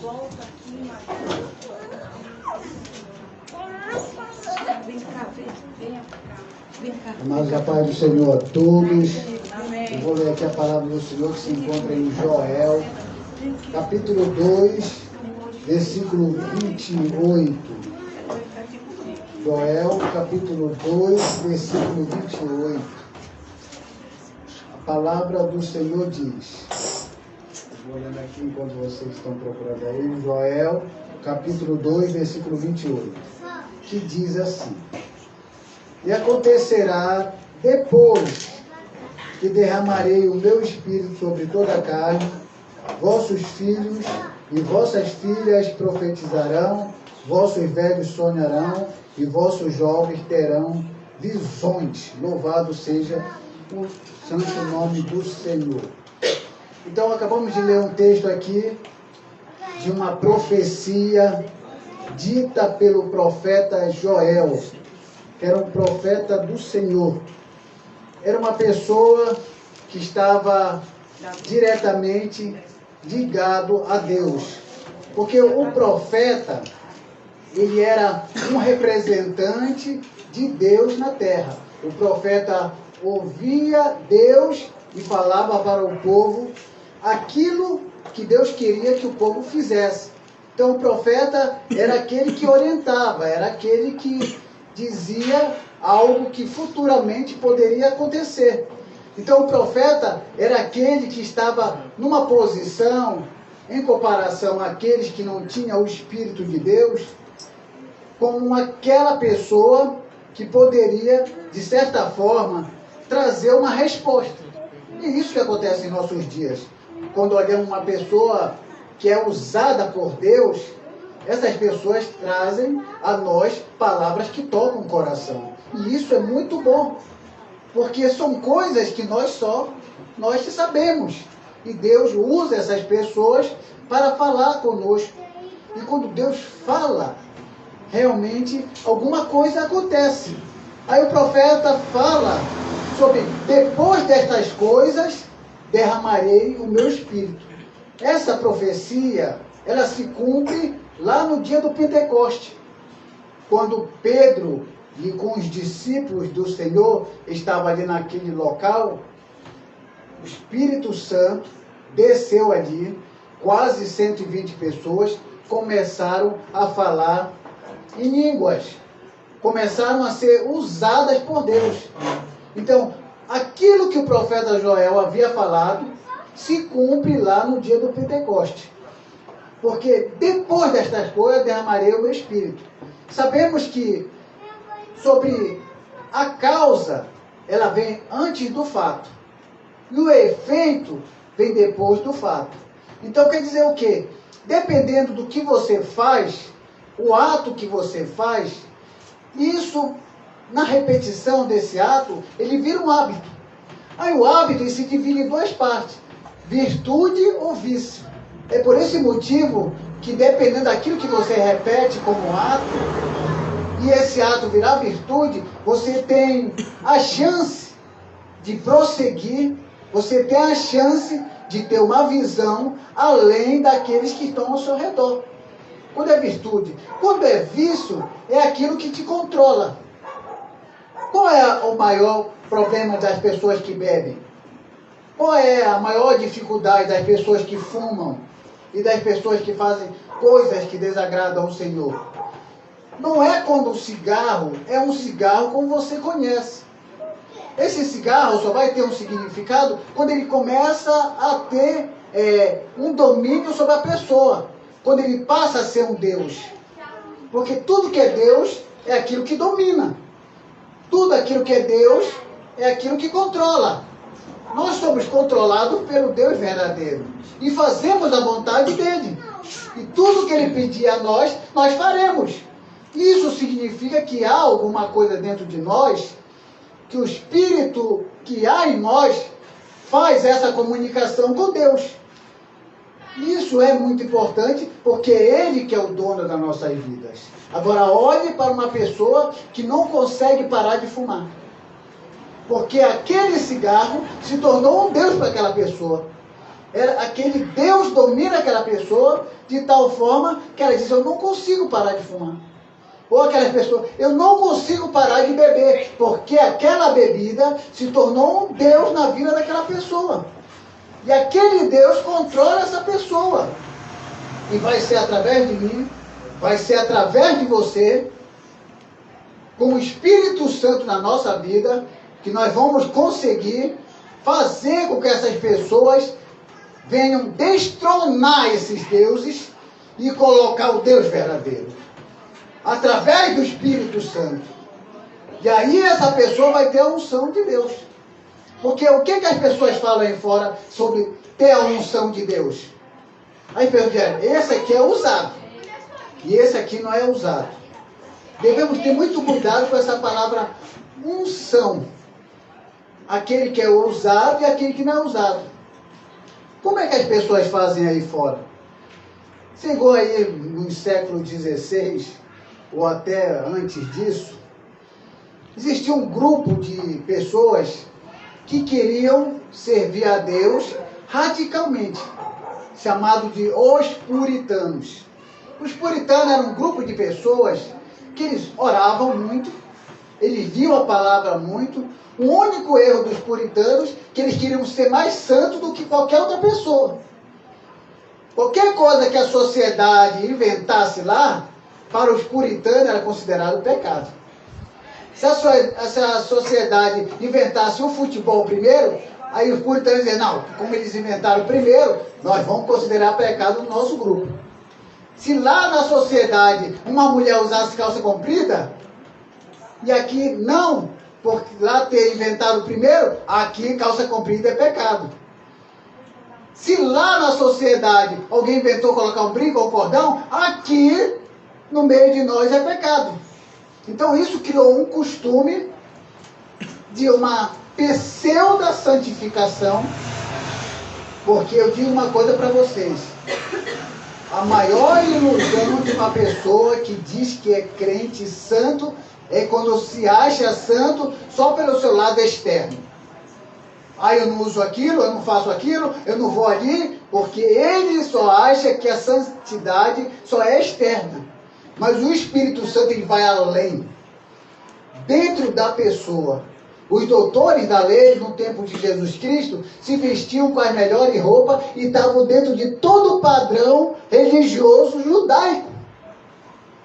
Volta aqui, vem cá, vem cá. Amados da paz do Senhor a todos. Amém. Eu vou ler aqui a palavra do Senhor que se encontra em Joel, capítulo 2, versículo 28. Joel, capítulo 2, versículo 28. A palavra do Senhor diz, vou olhando aqui enquanto vocês estão procurando aí, Joel, capítulo 2, versículo 28, que diz assim: E acontecerá depois que derramarei o meu espírito sobre toda a carne, vossos filhos e vossas filhas profetizarão, vossos velhos sonharão e vossos jovens terão visões. Louvado seja o santo nome do Senhor. Então, acabamos de ler um texto aqui de uma profecia dita pelo profeta Joel, que era um profeta do Senhor. Era uma pessoa que estava diretamente ligado a Deus. Porque o profeta, ele era um representante de Deus na terra. O profeta ouvia Deus e falava para o povo aquilo que Deus queria que o povo fizesse. Então o profeta era aquele que orientava, era aquele que dizia algo que futuramente poderia acontecer. Então o profeta era aquele que estava numa posição, em comparação àqueles que não tinham o Espírito de Deus, como aquela pessoa que poderia, de certa forma, trazer uma resposta. E isso que acontece em nossos dias. Quando olhamos uma pessoa que é usada por Deus, essas pessoas trazem a nós palavras que tocam o coração. E isso é muito bom, porque são coisas que nós que sabemos. E Deus usa essas pessoas para falar conosco. E quando Deus fala, realmente alguma coisa acontece. Aí o profeta fala sobre: depois destas coisas, derramarei o meu espírito. Essa profecia, ela se cumpre lá no dia do Pentecoste, quando Pedro e com os discípulos do Senhor estavam ali naquele local. O Espírito Santo desceu ali, quase 120 pessoas começaram a falar em línguas, começaram a ser usadas por Deus. Então, aquilo que o profeta Joel havia falado se cumpre lá no dia do Pentecoste. Porque depois destas coisas derramarei o meu espírito. Sabemos que sobre a causa, ela vem antes do fato. E o efeito vem depois do fato. Então quer dizer o quê? Dependendo do que você faz, o ato que você faz, isso, na repetição desse ato, ele vira um hábito. Aí o hábito se divide em duas partes: virtude ou vício. É por esse motivo que, dependendo daquilo que você repete como ato, e esse ato virar virtude, você tem a chance de prosseguir, você tem a chance de ter uma visão além daqueles que estão ao seu redor. Quando é virtude. Quando é vício, é aquilo que te controla. Qual é o maior problema das pessoas que bebem? Qual é a maior dificuldade das pessoas que fumam e das pessoas que fazem coisas que desagradam ao Senhor? Não é quando o cigarro é um cigarro como você conhece. Esse cigarro só vai ter um significado quando ele começa a ter um domínio sobre a pessoa. Quando ele passa a ser um Deus. Porque tudo que é Deus é aquilo que domina. Tudo aquilo que é Deus é aquilo que controla. Nós somos controlados pelo Deus verdadeiro. E fazemos a vontade dele. E tudo que ele pedir a nós, nós faremos. Isso significa que há alguma coisa dentro de nós, que o Espírito que há em nós faz essa comunicação com Deus. Isso é muito importante, porque é Ele que é o dono das nossas vidas. Agora, olhe para uma pessoa que não consegue parar de fumar. Porque aquele cigarro se tornou um Deus para aquela pessoa. Aquele Deus domina aquela pessoa de tal forma que ela diz, eu não consigo parar de fumar. Ou aquela pessoa, eu não consigo parar de beber, porque aquela bebida se tornou um Deus na vida daquela pessoa. E aquele Deus controla essa pessoa. E vai ser através de mim, vai ser através de você, com o Espírito Santo na nossa vida, que nós vamos conseguir fazer com que essas pessoas venham destronar esses deuses e colocar o Deus verdadeiro. Através do Espírito Santo. E aí essa pessoa vai ter a unção de Deus. Porque o que as pessoas falam aí fora sobre ter a unção de Deus? Aí perguntam, esse aqui é usado. E esse aqui não é usado. Devemos ter muito cuidado com essa palavra unção. Aquele que é usado e aquele que não é usado. Como é que as pessoas fazem aí fora? Chegou aí no século XVI, ou até antes disso, existia um grupo de pessoas que queriam servir a Deus radicalmente, chamado de os puritanos. Os puritanos eram um grupo de pessoas que eles oravam muito, eles liam a palavra muito. O único erro dos puritanos é que eles queriam ser mais santos do que qualquer outra pessoa. Qualquer coisa que a sociedade inventasse lá, para os puritanos era considerado pecado. Se a sociedade inventasse o futebol primeiro, aí os puritanos diziam, não, como eles inventaram primeiro, nós vamos considerar pecado no nosso grupo. Se lá na sociedade uma mulher usasse calça comprida, e aqui não, porque lá ter inventado primeiro, aqui calça comprida é pecado. Se lá na sociedade alguém inventou colocar um brinco ou um cordão, aqui no meio de nós é pecado. Então isso criou um costume de uma pseudo-santificação, porque eu digo uma coisa para vocês. A maior ilusão de uma pessoa que diz que é crente santo é quando se acha santo só pelo seu lado externo. Ah, eu não uso aquilo, eu não faço aquilo, eu não vou ali, porque ele só acha que a santidade só é externa. Mas o Espírito Santo ele vai além. Dentro da pessoa. Os doutores da lei, no tempo de Jesus Cristo, se vestiam com as melhores roupas e estavam dentro de todo o padrão religioso judaico.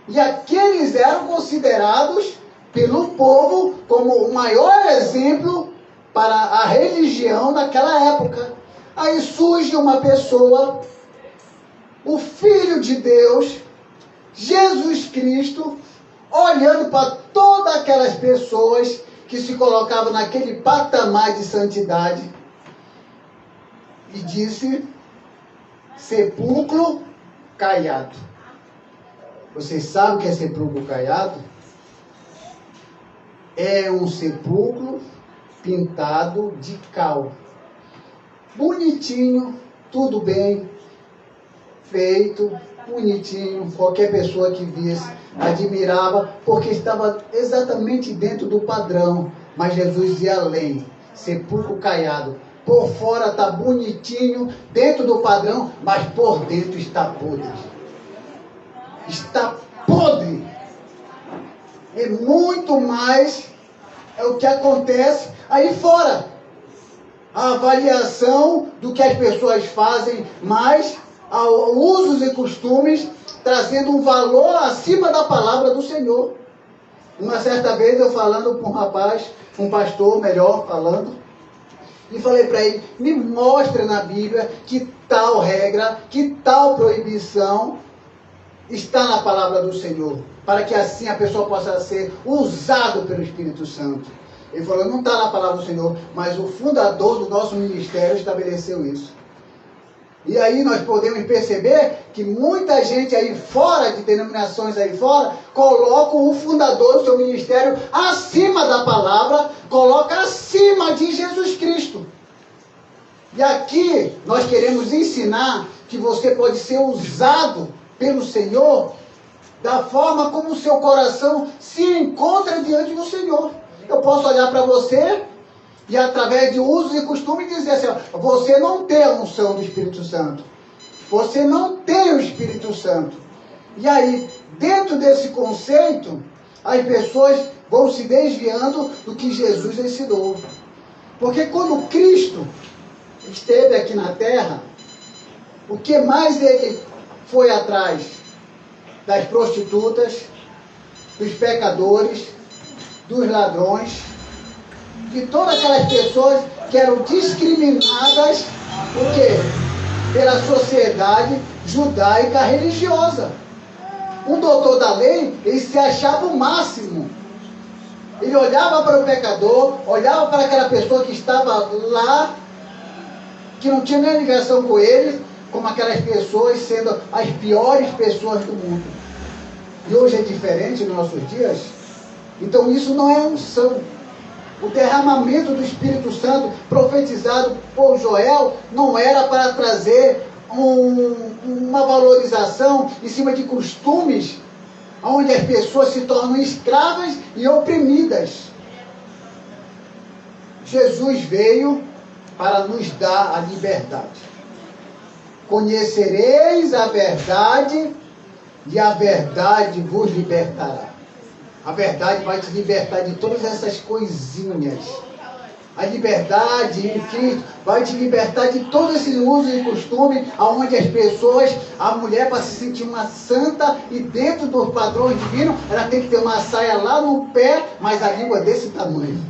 E aqueles eram considerados pelo povo como o maior exemplo para a religião naquela época. Aí surge uma pessoa, o Filho de Deus, Jesus Cristo, olhando para todas aquelas pessoas que se colocavam naquele patamar de santidade e disse, sepulcro caiado. Vocês sabem o que é sepulcro caiado? É um sepulcro pintado de cal. Bonitinho, tudo bem feito, bonitinho. Qualquer pessoa que visse admirava, porque estava exatamente dentro do padrão. Mas Jesus ia além. Sepulcro caiado. Por fora está bonitinho, dentro do padrão, mas por dentro está podre. Está podre. É muito mais o que acontece aí fora. A avaliação do que as pessoas fazem, mais usos e costumes, trazendo um valor acima da palavra do Senhor. Uma certa vez eu falando com um rapaz, um pastor melhor falando, e falei para ele, me mostra na Bíblia que tal regra, que tal proibição está na palavra do Senhor, para que assim a pessoa possa ser usado pelo Espírito Santo. Ele falou, não está na palavra do Senhor, mas o fundador do nosso ministério estabeleceu isso. E aí nós podemos perceber que muita gente aí fora, de denominações aí fora, coloca o fundador do seu ministério acima da palavra, coloca acima de Jesus Cristo. E aqui nós queremos ensinar que você pode ser usado pelo Senhor da forma como o seu coração se encontra diante do Senhor. Eu posso olhar para você E através de usos e costumes dizer assim, ó, você não tem a unção do Espírito Santo. Você não tem o Espírito Santo. E aí, dentro desse conceito, as pessoas vão se desviando do que Jesus ensinou. Porque quando Cristo esteve aqui na terra, o que mais ele foi atrás? Das prostitutas, dos pecadores, dos ladrões, de todas aquelas pessoas que eram discriminadas, por quê? Pela sociedade judaica religiosa. Um doutor da lei, ele se achava o máximo. Ele olhava para o pecador, olhava para aquela pessoa que estava lá, que não tinha nem ligação com ele, como aquelas pessoas sendo as piores pessoas do mundo. E hoje é diferente nos nossos dias. Então isso não é unção. O derramamento do Espírito Santo profetizado por Joel não era para trazer uma valorização em cima de costumes onde as pessoas se tornam escravas e oprimidas. Jesus veio para nos dar a liberdade. Conhecereis a verdade e a verdade vos libertará. A verdade vai te libertar de todas essas coisinhas. A liberdade em Cristo vai te libertar de todo esse uso e costume onde as pessoas, a mulher para se sentir uma santa e dentro dos padrões divinos, ela tem que ter uma saia lá no pé, mas a língua desse tamanho.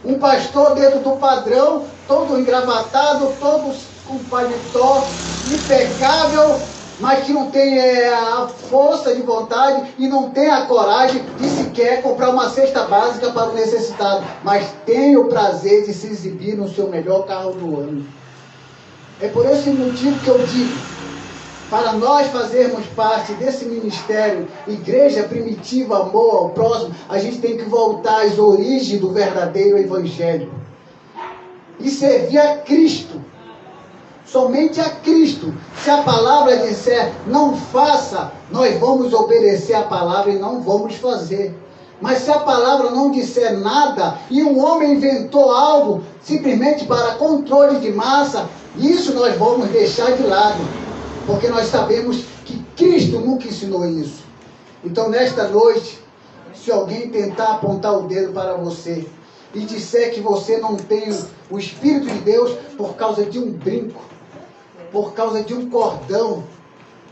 Um pastor dentro do padrão, todo engravatado, todo com paletó, impecável, mas que não tem a força de vontade e não tem a coragem de sequer comprar uma cesta básica para o necessitado, mas tem o prazer de se exibir no seu melhor carro do ano. É por esse motivo que eu digo, para nós fazermos parte desse ministério, igreja primitiva, amor ao próximo, a gente tem que voltar às origens do verdadeiro evangelho e servir a Cristo. Somente a Cristo. Se a palavra disser não faça, nós vamos obedecer a palavra e não vamos fazer. Mas se a palavra não disser nada e um homem inventou algo simplesmente para controle de massa, isso nós vamos deixar de lado. Porque nós sabemos que Cristo nunca ensinou isso. Então nesta noite, se alguém tentar apontar o dedo para você e disser que você não tem o Espírito de Deus por causa de um brinco, por causa de um cordão,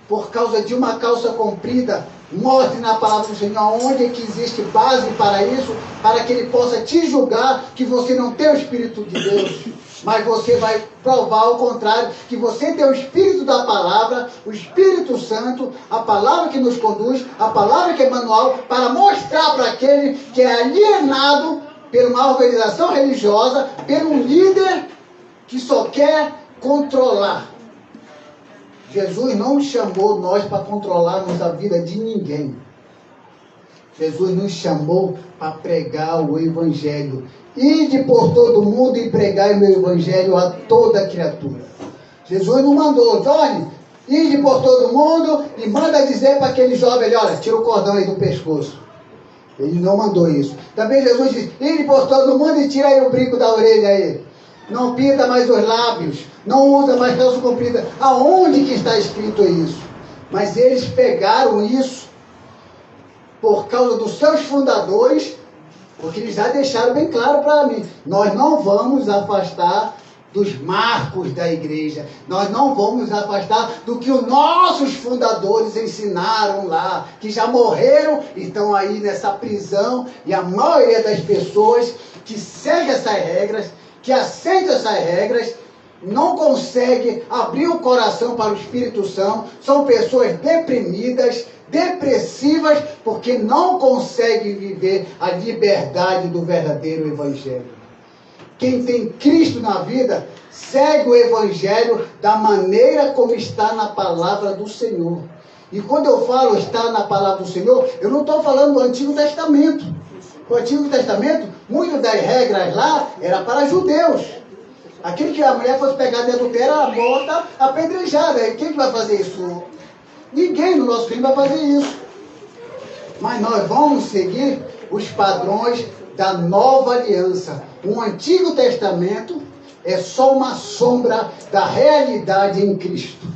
por causa de uma calça comprida, mostre na palavra do Senhor onde é que existe base para isso, para que Ele possa te julgar que você não tem o Espírito de Deus, mas você vai provar ao contrário, que você tem o Espírito da palavra, o Espírito Santo, a palavra que nos conduz, a palavra que é manual, para mostrar para aquele que é alienado por uma organização religiosa, por um líder que só quer controlar. Jesus não chamou nós para controlarmos a vida de ninguém. Jesus nos chamou para pregar o Evangelho. Ide por todo mundo e pregai o meu Evangelho a toda criatura. Jesus não mandou, Johnny, ide por todo mundo e manda dizer para aquele jovem, olha, tira o cordão aí do pescoço. Ele não mandou isso. Também Jesus disse, ide por todo mundo e tira aí o brinco da orelha aí. Não pinta mais os lábios, não usa mais calça comprida. Aonde que está escrito isso? Mas eles pegaram isso por causa dos seus fundadores, porque eles já deixaram bem claro para mim. Nós não vamos afastar dos marcos da igreja. Nós não vamos afastar do que os nossos fundadores ensinaram lá, que já morreram e estão aí nessa prisão. E a maioria das pessoas que segue essas regras, que aceita essas regras, não consegue abrir o coração para o Espírito Santo, são pessoas deprimidas, depressivas, porque não conseguem viver a liberdade do verdadeiro Evangelho. Quem tem Cristo na vida, segue o Evangelho da maneira como está na palavra do Senhor. E quando eu falo está na palavra do Senhor, eu não estou falando do Antigo Testamento. O Antigo Testamento, muitas das regras lá, era para judeus. Aquele que a mulher fosse pegar de adultério, era morta, apedrejada. E quem que vai fazer isso? Ninguém no nosso reino vai fazer isso. Mas nós vamos seguir os padrões da nova aliança. o Antigo Testamento é só uma sombra da realidade em Cristo.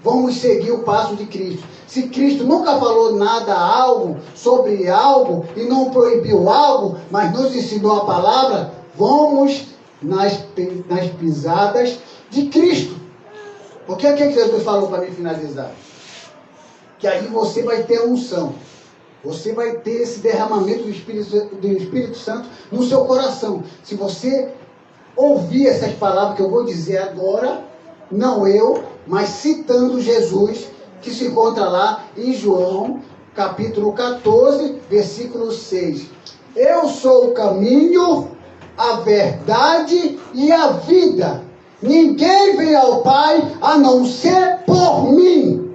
Vamos seguir o passo de Cristo. Se Cristo nunca falou nada sobre algo e não proibiu algo, mas nos ensinou a palavra, vamos nas pisadas de Cristo. Porque o que Jesus falou para me finalizar? Que aí você vai ter a unção. Você vai ter esse derramamento do Espírito Santo no seu coração. Se você ouvir essas palavras que eu vou dizer agora, não eu, mas citando Jesus, que se encontra lá em João, capítulo 14, versículo 6. Eu sou o caminho, a verdade e a vida. Ninguém vem ao Pai a não ser por mim.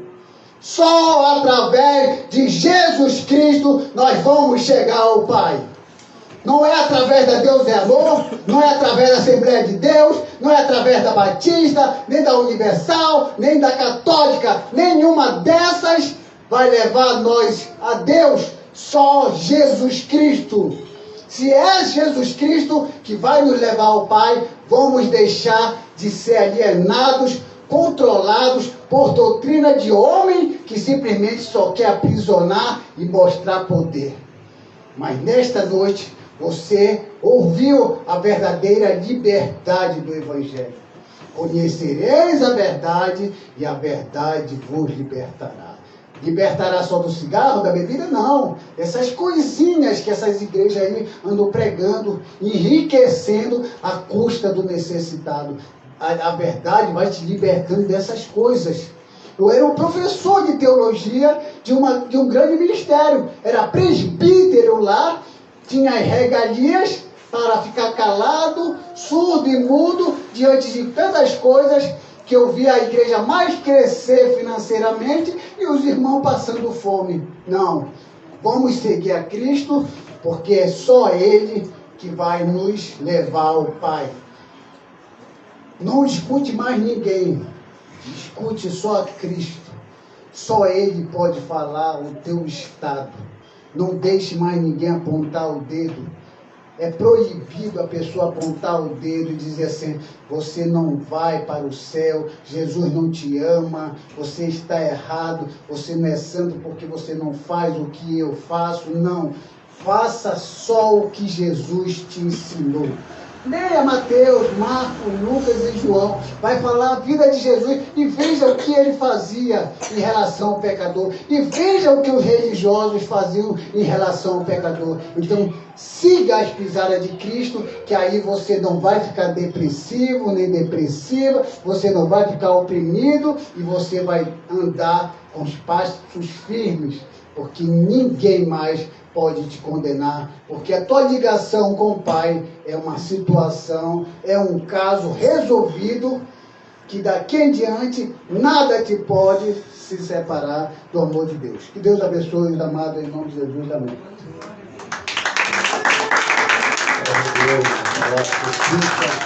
Só através de Jesus Cristo nós vamos chegar ao Pai. Não é através da Deus é Amor, não é através da Assembleia de Deus, não é através da Batista, nem da Universal, nem da Católica. Nenhuma dessas vai levar nós a Deus. Só Jesus Cristo. Se é Jesus Cristo que vai nos levar ao Pai, vamos deixar de ser alienados, controlados por doutrina de homem que simplesmente só quer aprisionar e mostrar poder. Mas nesta noite, você ouviu a verdadeira liberdade do Evangelho. Conhecereis a verdade e a verdade vos libertará. Libertará só do cigarro, da bebida? Não. Essas coisinhas que essas igrejas aí andam pregando, enriquecendo à custa do necessitado. A verdade vai te libertando dessas coisas. Eu era um professor de teologia de um grande ministério. Era presbítero lá, tinha as regalias para ficar calado, surdo e mudo diante de tantas coisas que eu vi a igreja mais crescer financeiramente e os irmãos passando fome. Não, vamos seguir a Cristo, porque é só Ele que vai nos levar ao Pai. Não escute mais ninguém, escute só a Cristo. Só Ele pode falar o teu estado. Não deixe mais ninguém apontar o dedo. É proibido a pessoa apontar o dedo e dizer assim: você não vai para o céu, Jesus não te ama, você está errado, você não é santo porque você não faz o que eu faço. Não, faça só o que Jesus te ensinou. Leia Mateus, Marcos, Lucas e João. Vai falar a vida de Jesus e veja o que ele fazia em relação ao pecador. E veja o que os religiosos faziam em relação ao pecador. Então, siga as pisadas de Cristo, que aí você não vai ficar depressivo nem depressiva, você não vai ficar oprimido e você vai andar com os passos firmes, porque ninguém mais pode te condenar, porque a tua ligação com o Pai é uma situação, é um caso resolvido, que daqui em diante nada te pode se separar do amor de Deus. Que Deus abençoe os amados em nome de Jesus. Amém. Glória a Deus.